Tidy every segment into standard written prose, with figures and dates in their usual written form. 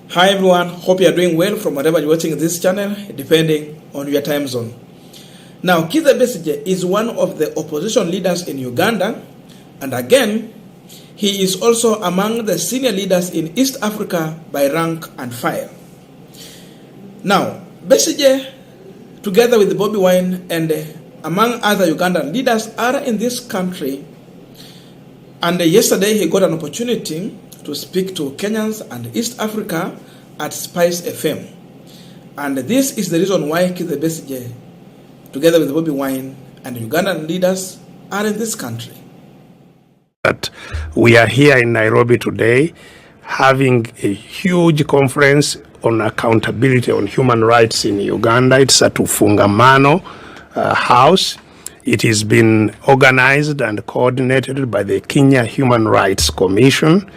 Hi everyone, hope you are doing well from wherever you're watching this channel, depending on your time zone. Now, Kizza Besigye is one of the opposition leaders in Uganda, and again, he is also among the senior leaders in East Africa by rank and file. Now, Besigye, together with Bobi Wine and among other Ugandan leaders, are in this country, and yesterday he got an opportunity to speak to Kenyans and East Africa at Spice FM. And this is the reason why Kizza Besigye, together with Bobi Wine and Ugandan leaders, are in this country. But we are here in Nairobi today having a huge conference on accountability on human rights in Uganda. It's at Ufungamano House. It has been organized and coordinated by the Kenya Human Rights Commission.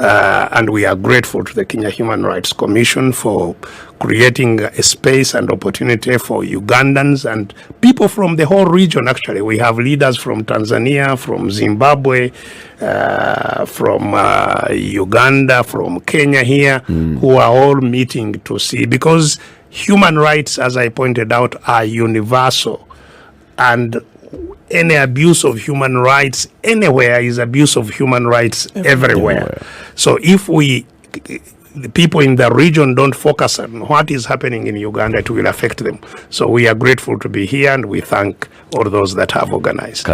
And we are grateful to the Kenya Human Rights Commission for creating a space and opportunity for Ugandans and people from the whole region. Actually, we have leaders from Tanzania, from Zimbabwe, from Uganda, from Kenya here, who are all meeting to see, because human rights, as I pointed out, are universal, and any abuse of human rights anywhere is abuse of human rights everywhere. So if the people in the region don't focus on what is happening in Uganda, it will affect them. So we are grateful to be here, and we thank all those that have organized.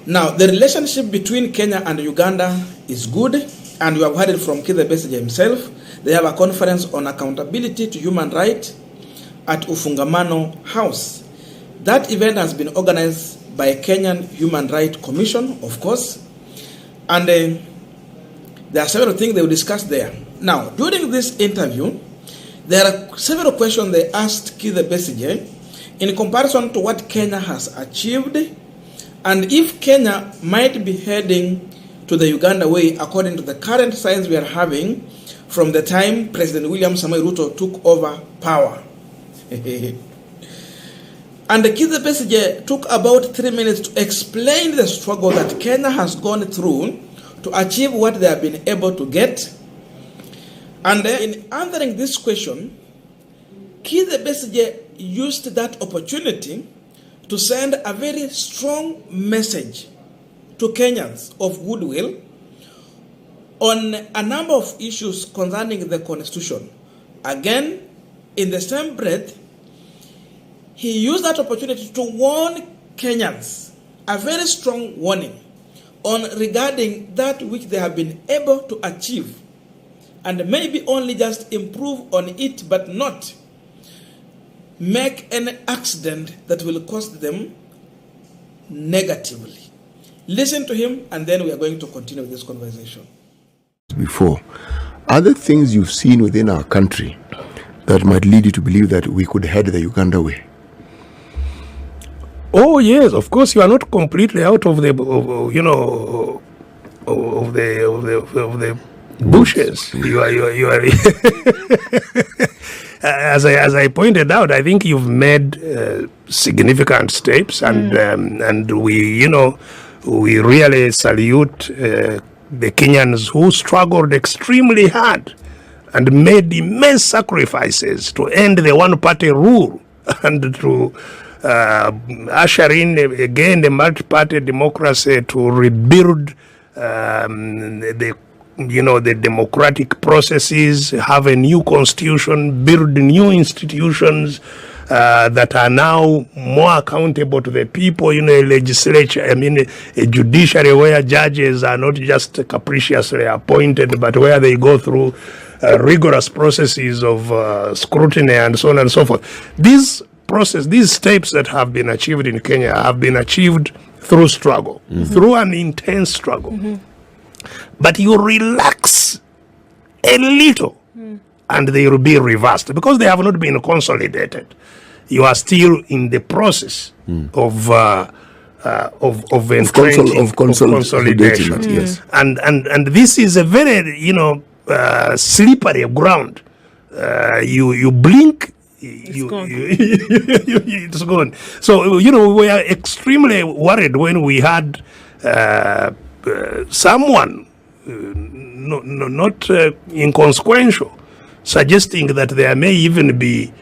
Now, the relationship between Kenya and Uganda is good, and we have heard it from Kizza Besigye himself. They have a conference on accountability to human rights at Ufungamano House. That event has been organized by Kenyan Human Rights Commission, of course, and there are several things they will discuss there. Now, during this interview, there are several questions they asked Kizza Besigye in comparison to what Kenya has achieved, and if Kenya might be heading to the Uganda way according to the current signs we are having from the time President William Samoei Ruto took over power. And Kizza Besigye took about 3 minutes to explain the struggle that Kenya has gone through to achieve what they have been able to get. And in answering this question, Kizza Besigye used that opportunity to send a very strong message to Kenyans of goodwill on a number of issues concerning the constitution. Again, in the same breath, he used that opportunity to warn Kenyans, a very strong warning on regarding that which they have been able to achieve, and maybe only just improve on it, but not make any accident that will cost them negatively. Listen to him, and then we are going to continue this conversation. Before, other things you've seen within our country that might lead you to believe that we could head the Uganda way? Oh yes, of course you are not completely out of the, of the bushes. You are. As I pointed out, I think you've made significant steps, and we really salute the Kenyans who struggled extremely hard and made immense sacrifices to end the one-party rule and to usher in again the multi-party democracy, to rebuild the democratic processes, have a new constitution, build new institutions that are now more accountable to the people. A legislature, a judiciary where judges are not just capriciously appointed, but where they go through rigorous processes of scrutiny and so on and so forth. These steps that have been achieved in Kenya have been achieved through struggle, through an intense struggle. But you relax a little, and they will be reversed because they have not been consolidated. You are still in the process of consolidation. Yes. And this is a very slippery ground. You blink, it's gone. So we were extremely worried when we had someone not inconsequential, suggesting that there may even be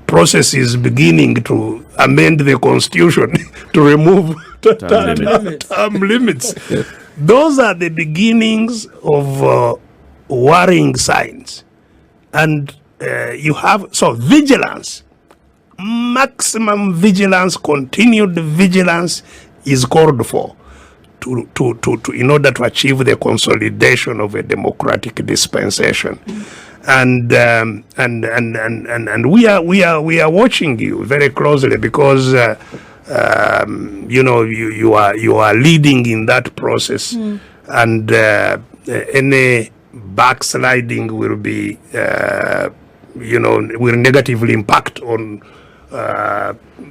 processes beginning to amend the constitution to remove term limits. Those are the beginnings of worrying signs. And you have, so vigilance, maximum vigilance, continued vigilance is called for to in order to achieve the consolidation of a democratic dispensation. And we are watching you very closely because you are leading in that process, and any backsliding will be will negatively impact on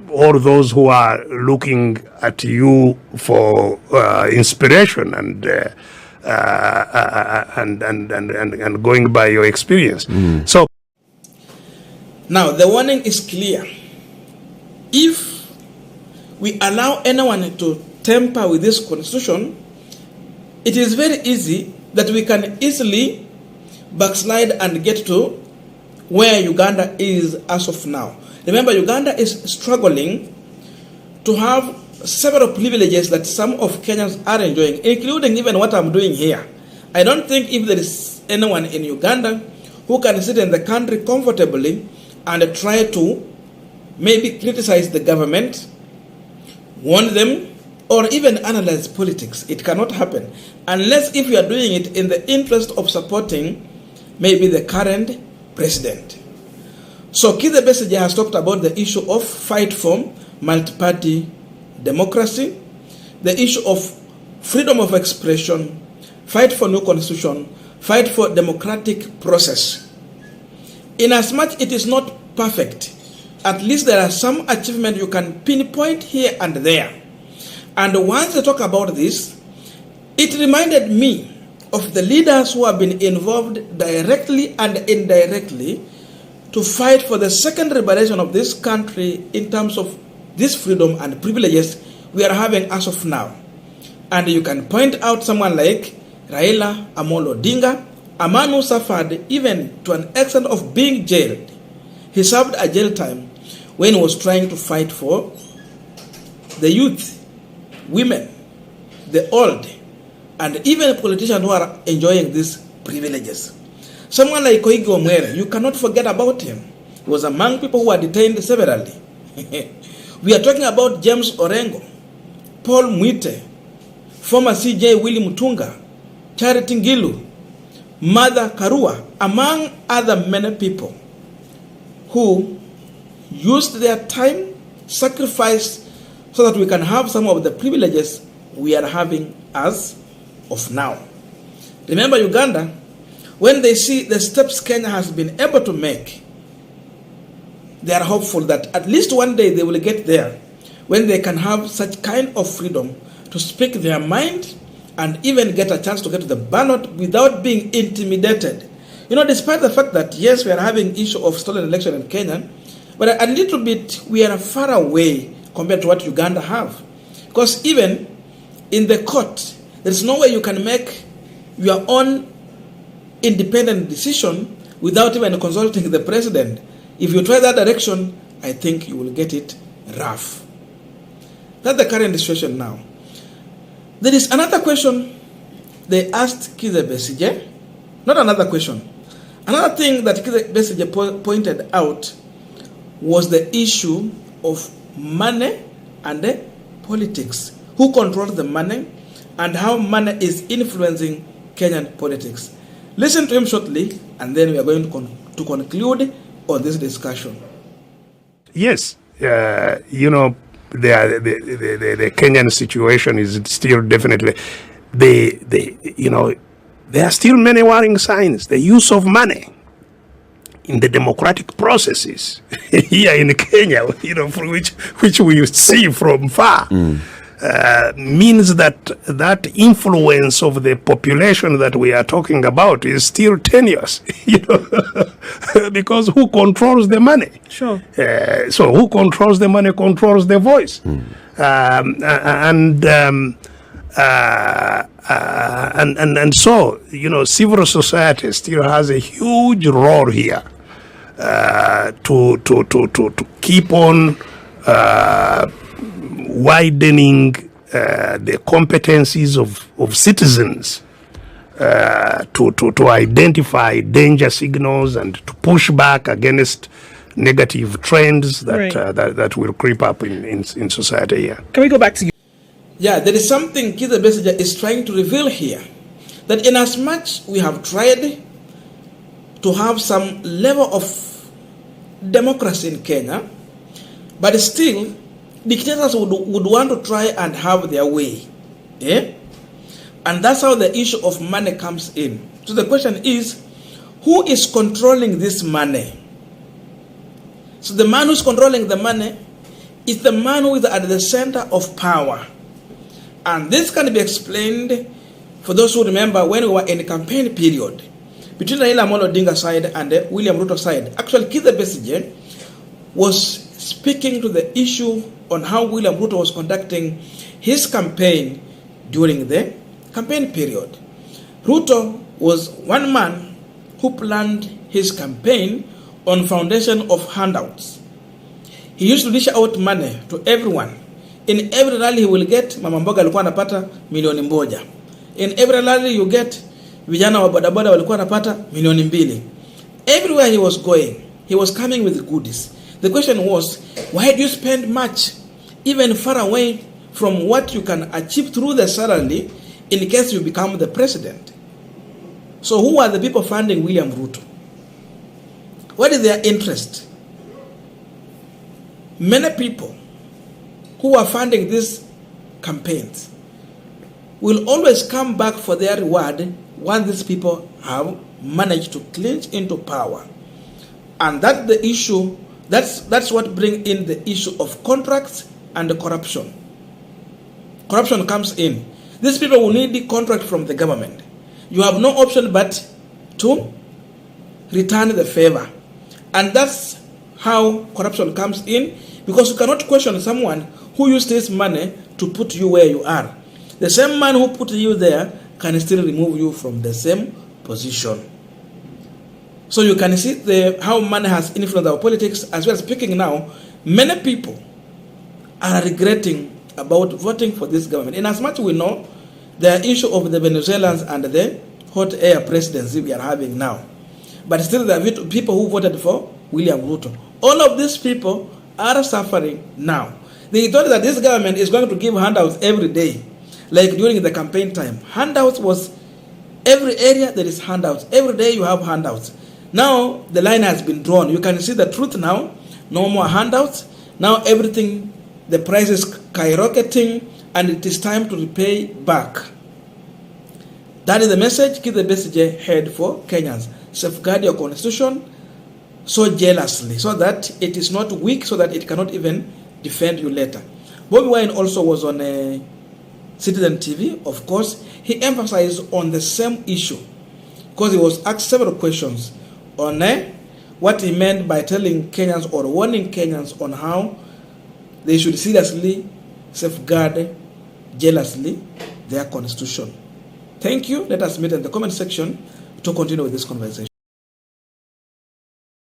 all those who are looking at you for inspiration and going by your experience. So now the warning is clear. If we allow anyone to tamper with this constitution, it is very easy that we can easily backslide and get to where Uganda is as of now. Remember, Uganda is struggling to have several privileges that some of Kenyans are enjoying, including even what I'm doing here. I don't think if there is anyone in Uganda who can sit in the country comfortably and try to maybe criticize the government, warn them, or even analyze politics. It cannot happen unless if you are doing it in the interest of supporting maybe the current president. So Kizza Besigye has talked about the issue of fight for multi-party democracy, the issue of freedom of expression, fight for new constitution, fight for democratic process. Inasmuch it is not perfect, at least there are some achievements you can pinpoint here and there. And once I talk about this, it reminded me of the leaders who have been involved directly and indirectly to fight for the second liberation of this country in terms of this freedom and privileges we are having as of now. And you can point out someone like railaodinga, a man who suffered even to an extent of being jailed. He served a jail time when he was trying to fight for the youth, women, the old, and even politicians who are enjoying these privileges. Someone like Koigi Omwere, you cannot forget about him. He was among people who were detained severally. We are talking about James Orengo, Paul Mwite, former CJ Willie Mutunga, Charity Ngilu, Mother Karua, among other many people who used their time, sacrificed so that we can have some of the privileges we are having as of now. Remember Uganda, when they see the steps Kenya has been able to make, they are hopeful that at least one day they will get there when they can have such kind of freedom to speak their mind and even get a chance to get to the ballot without being intimidated. You know, despite the fact that, yes, we are having issue of stolen election in Kenya, but a little bit we are far away compared to what Uganda have. Because even in the court, there is no way you can make your own independent decision without even consulting the president. If you try that direction, I think you will get it rough. That's the current situation now. There is another question they asked Kizza Besigye. Not another question. Another thing that Kizza Besigye pointed out was the issue of money and politics. Who controls the money and how money is influencing Kenyan politics. Listen to him shortly, and then we are going to conclude on this discussion. Yes, the Kenyan situation is still definitely there are still many worrying signs. The use of money in the democratic processes here in Kenya, for which we see from far. Means that influence of the population that we are talking about is still tenuous, because who controls the money? Sure. So who controls the money controls the voice. And so, you know, civil society still has a huge role here to keep on widening the competencies of citizens to identify danger signals and to push back against negative trends that that will creep up in society here. Can we go back to you? Yeah, there is something Kizza Besigye is trying to reveal here. That in as much we have tried to have some level of democracy in Kenya, but still dictators would want to try and have their way. Yeah? And that's how the issue of money comes in. So the question is, who is controlling this money? So the man who's controlling the money is the man who is at the center of power. And this can be explained for those who remember when we were in the campaign period between railaodinga side and the William Ruto side. Actually, Kizza Besigye was speaking to the issue on how William Ruto was conducting his campaign during the campaign period. Ruto was one man who planned his campaign on foundation of handouts. He used to dish out money to everyone. In every rally he will get, mama mboga alikuwa anapata milioni moja. In every rally you get, vijana wa bodaboda walikuwa anapata milioni mbili. Everywhere he was going, he was coming with goodies. The question was, why do you spend much, even far away from what you can achieve through the salary in case you become the president? So who are the people funding William Ruto? What is their interest? Many people who are funding these campaigns will always come back for their reward once these people have managed to clinch into power. And that's the issue, that's what brings in the issue of contracts and the corruption. Corruption comes in. These people will need the contract from the government. You have no option but to return the favor. And that's how corruption comes in, because you cannot question someone who used his money to put you where you are. The same man who put you there can still remove you from the same position. So you can see how money has influenced our politics. As we are speaking now, many people are regretting about voting for this government. In as much we know the issue of the Venezuelans and the hot air presidency we are having now. But still there are people who voted for William Ruto. All of these people are suffering now. They thought that this government is going to give handouts every day. Like during the campaign time. Handouts was, every area there is handouts. Every day you have handouts. Now the line has been drawn. You can see the truth now. No more handouts. Now everything, the price is skyrocketing and it is time to repay back. That is the message Kizza Besigye had for Kenyans. Safeguard your constitution so jealously, so that it is not weak, so that it cannot even defend you later. Bobi Wine also was on Citizen TV, of course. He emphasized on the same issue because he was asked several questions on what he meant by telling Kenyans or warning Kenyans on how they should seriously safeguard jealously their constitution. Thank you. Let us meet in the comment section to continue with this conversation.